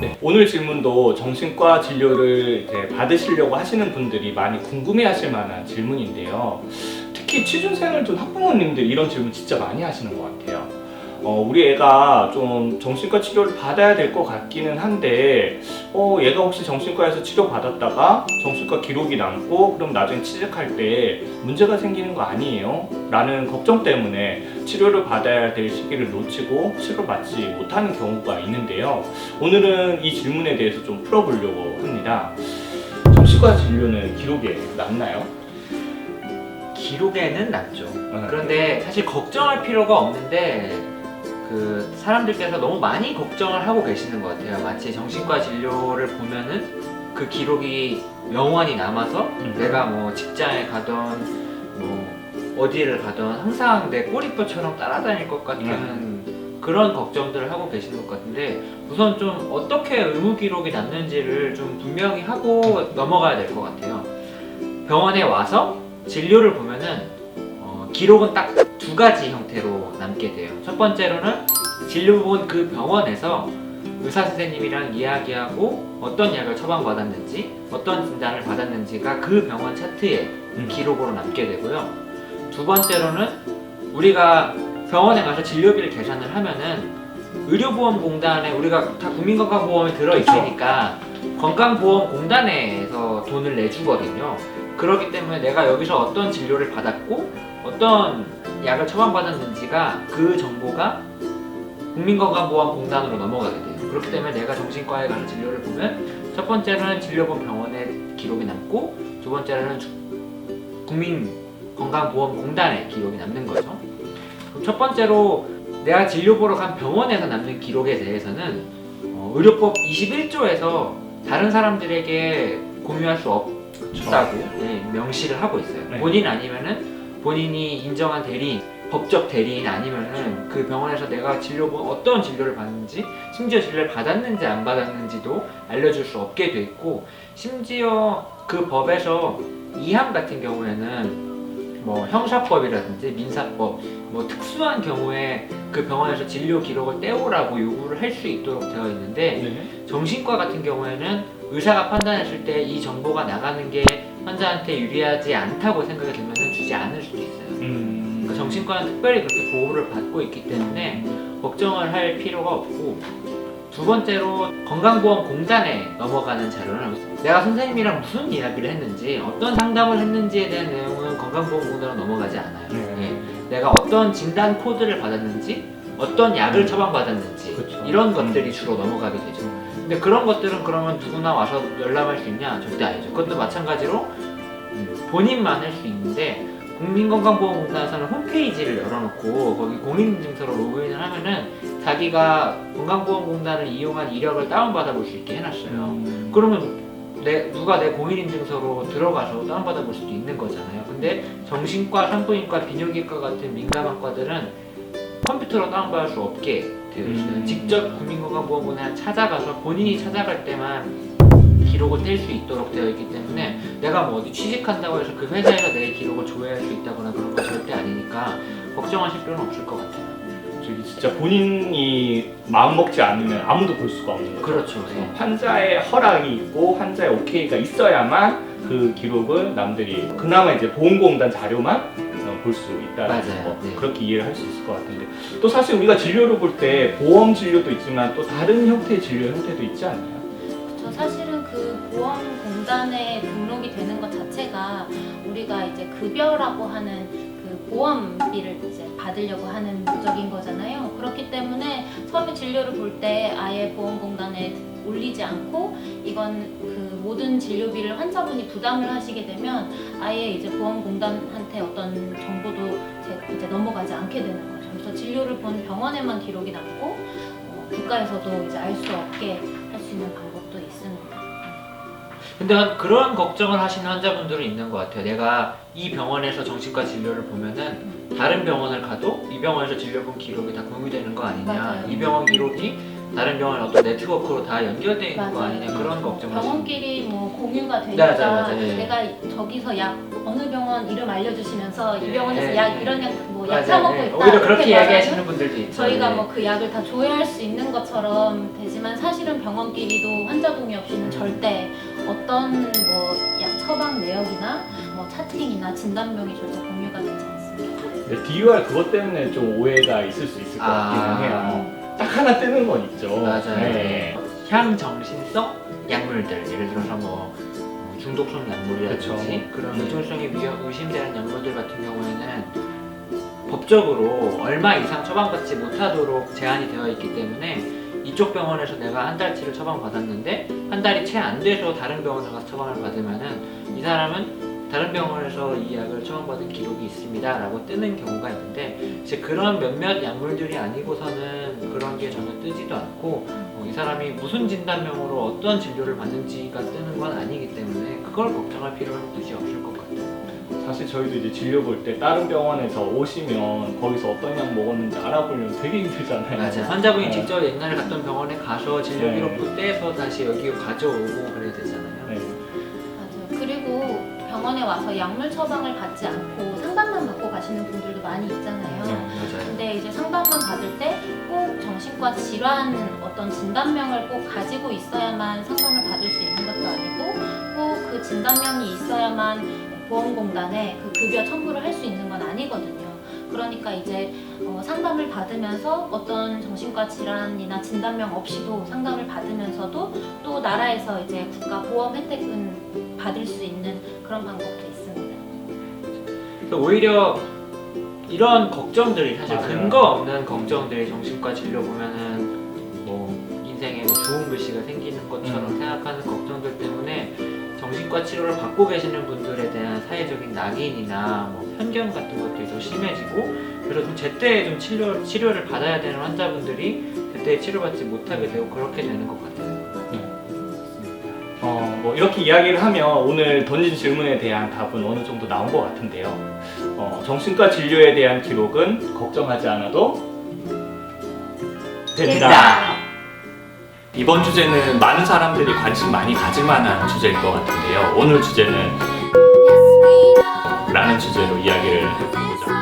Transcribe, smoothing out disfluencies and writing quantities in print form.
네, 오늘 질문도 정신과 진료를 이제 받으시려고 하시는 분들이 많이 궁금해하실 만한 질문인데요. 특히 취준생을 둔 학부모님들 이런 질문 진짜 많이 하시는 것 같아요. 우리 애가 좀 정신과 치료를 받아야 될 것 같기는 한데 얘가 혹시 정신과에서 치료받았다가 정신과 기록이 남고 그럼 나중에 취직할 때 문제가 생기는 거 아니에요? 라는 걱정 때문에 치료를 받아야 될 시기를 놓치고 치료받지 못하는 경우가 있는데요. 오늘은 이 질문에 대해서 좀 풀어보려고 합니다. 정신과 진료는 기록에 남나요? 기록에는 남죠. 그런데 사실 걱정할 필요가 없는데 그 사람들께서 너무 많이 걱정을 하고 계시는 것 같아요. 마치 정신과 진료를 보면은 그 기록이 영원히 남아서 내가 뭐 직장에 가던 뭐 어디를 가던 항상 내 꼬리뼈처럼 따라다닐 것 같은 그런 걱정들을 하고 계시는 것 같은데, 우선 좀 어떻게 의무 기록이 남는지를 좀 분명히 하고 넘어가야 될 것 같아요. 병원에 와서 진료를 보면은 기록은 딱 두 가지 형태로 남게 돼요. 첫 번째로는 진료 본 그 병원에서 의사 선생님이랑 이야기하고 어떤 약을 처방받았는지 어떤 진단을 받았는지가 그 병원 차트에 기록으로 남게 되고요. 두 번째로는 우리가 병원에 가서 진료비를 계산을 하면은 의료보험공단에 우리가 다 국민건강보험이 들어있으니까 건강보험공단에서 돈을 내주거든요. 그렇기 때문에 내가 여기서 어떤 진료를 받았고 어떤 약을 처방받았는지가 그 정보가 국민건강보험공단으로 넘어가게 돼요. 그렇기 때문에 내가 정신과에 가서 진료를 보면 첫 번째로는 진료본 병원에 기록이 남고 두 번째로는 국민건강보험공단에 기록이 남는 거죠. 그럼 첫 번째로 내가 진료 보러 간 병원에서 남는 기록에 대해서는 의료법 21조에서 다른 사람들에게 공유할 수 없다고 명시를 하고 있어요. 네. 본인 아니면은 본인이 인정한 대리인, 법적 대리인 아니면은 그 병원에서 내가 어떤 진료를 받는지, 심지어 진료를 받았는지 안 받았는지도 알려줄 수 없게 돼 있고, 심지어 그 법에서 이항 같은 경우에는 뭐 형사법이라든지 민사법, 뭐 특수한 경우에 그 병원에서 진료 기록을 떼오라고 요구를 할 수 있도록 되어 있는데, 네. 정신과 같은 경우에는 의사가 판단했을 때 이 정보가 나가는 게 환자한테 유리하지 않다고 생각이 들면 주지 않을 수도 있어요. 그러니까 정신과는 특별히 그렇게 보호를 받고 있기 때문에 걱정을 할 필요가 없고, 두 번째로 건강보험공단에 넘어가는 자료는 내가 선생님이랑 무슨 이야기를 했는지 어떤 상담을 했는지에 대한 내용은 건강보험공단으로 넘어가지 않아요. 내가 어떤 진단 코드를 받았는지 어떤 약을 처방받았는지 그쵸. 이런 것들이 주로 넘어가게 되죠. 근데 그런 것들은 그러면 누구나 와서 열람할 수 있냐? 절대 아니죠. 그것도 마찬가지로 본인만 할 수 있는데, 국민건강보험공단에서는 홈페이지를 열어놓고 거기 공인인증서로 로그인을 하면은 자기가 건강보험공단을 이용한 이력을 다운받아 볼 수 있게 해놨어요. 그러면 누가 내 공인인증서로 들어가서 다운받아 볼 수도 있는 거잖아요. 근데 정신과, 산부인과, 비뇨기과 같은 민감한 과들은 컴퓨터로 다운받을 수 없게 되어 있어요. 직접 국민건강보험공단에 찾아가서 본인이 찾아갈 때만 기록을 뗄 수 있도록 되어 있기 때문에, 내가 뭐 어디 취직한다고 해서 그 회사에서 내 기록을 조회할 수 있다거나 그런 거 절대 아니니까 걱정하실 필요는 없을 것 같아요. 저기 진짜 본인이 마음 먹지 않으면 아무도 볼 수가 없는 거죠. 그렇죠. 환자의 허락이 있고 환자의 오케이가 있어야만 그 기록을 남들이 그나마 이제 보험공단 자료만 볼 수 있다는 거. 네. 그렇게 이해를 할 수 있을 것 같은데, 또 사실 우리가 진료를 볼 때 보험 진료도 있지만 또 다른 형태의 진료 형태도 있지 않나요? 저 사실은 그 보험공단에 등록이 되는 것 자체가 우리가 이제 급여라고 하는 그 보험비를 이제 받으려고 하는 목적인 거잖아요. 그렇기 때문에 처음에 진료를 볼 때 아예 보험공단에 올리지 않고 이건 그 모든 진료비를 환자분이 부담을 하시게 되면 아예 이제 보험공단한테 어떤 정보도 이제 넘어가지 않게 되는 거죠. 그래서 진료를 본 병원에만 기록이 남고 국가에서도 이제 알 수 없게 할 수 있는 방법도 있습니다. 근데 그런 걱정을 하시는 환자분들은 있는 것 같아요. 내가 이 병원에서 정신과 진료를 보면은 다른 병원을 가도 이 병원에서 진료 본 기록이 다 공유되는 거 아니냐, 맞아요. 이 병원 기록이 다른 병원 어떤 네트워크로 다 연결되어 있는 거 맞아요. 아니냐, 그런 걱정을 하시는 병원끼리 뭐 공유가 되니까 맞아요. 내가 저기서 약 어느 병원 이름 알려주시면서 이 병원에서 네. 약 이런 약 뭐 약 처먹고 네. 있다. 오히려 이렇게 그렇게 말하면 이야기하시는 분들도 있죠. 저희가 네. 뭐 그 약을 다 조회할 수 있는 것처럼 되지만 사실은 병원끼리도 환자 동의 없이는 절대 어떤 뭐 약 처방 내역이나 뭐 차팅이나 진단명이 절대 공유가 되지 않습니다. 네, DUR 그것 때문에 좀 오해가 있을 수 있을 것 같기는 해요. 딱 하나 뜨는 건 있죠. 맞아요. 네. 향정신성 약물들, 예를 들어서 뭐 중독성 약물이라든지 그쵸. 그런 의존성이 의심되는 약물들 같은 경우에는 법적으로 얼마 이상 처방받지 못하도록 제한이 되어 있기 때문에 이쪽 병원에서 내가 한 달치를 처방받았는데 한 달이 채 안 돼서 다른 병원에 가서 처방을 받으면은 이 사람은 다른 병원에서 이 약을 처방받은 기록이 있습니다 라고 뜨는 경우가 있는데 이제 그런 몇몇 약물들이 아니고서는 그런 게 전혀 뜨지도 않고 이 사람이 무슨 진단명으로 어떤 진료를 받는지가 뜨는 건 아니기 때문에 그걸 걱정할 필요는 굳이 없을 것 같아요. 사실 저희도 이제 진료 볼 때 다른 병원에서 오시면 거기서 어떤 약 먹었는지 알아보려면 되게 힘들잖아요. 맞아요. 환자분이 네. 직접 옛날에 갔던 병원에 가서 진료 네. 기록부 떼서 다시 여기 가져오고 그래야 되잖아요. 네. 맞아요. 그리고 병원에 와서 약물 처방을 받지 않고 상담만 받고 가시는 분들도 많이 있잖아요. 네. 맞아요. 근데 이제 상담만 받을 때 꼭 정신과 질환 어떤 진단명을 꼭 가지고 있어야만 상담을 받을 수 있는 것도 아니고 꼭 그 진단명이 있어야만 보험공단에 그 급여 청구를 할 수 있는 건 아니거든요. 그러니까 이제 상담을 받으면서 어떤 정신과 질환이나 진단명 없이도 상담을 받으면서도 또 나라에서 이제 국가 보험 혜택은 받을 수 있는 그런 방법도 있습니다. 그래서 오히려 이런 걱정들이 사실 맞아요. 근거 없는 걱정들이 정신과 진료 보면은 뭐 인생에 뭐 좋은 글씨가 생기는 것처럼 생각하는 걱정들 때문에 정신과 치료를 받고 계시는 분들에 대한 사회적인 낙인이나 뭐 편견 같은 것들이 더 심해지고 그래서 좀 제때 좀 치료를 받아야 되는 환자분들이 제때 치료받지 못하게 되고 그렇게 되는 것 같아요. 뭐 이렇게 이야기를 하면 오늘 던진 질문에 대한 답은 어느 정도 나온 것 같은데요. 정신과 진료에 대한 기록은 걱정하지 않아도 됩니다. 이번 주제는 많은 사람들이 관심 많이 가질 만한 주제일 것 같은데요. 오늘 주제는 라는 주제로 이야기를 해보자.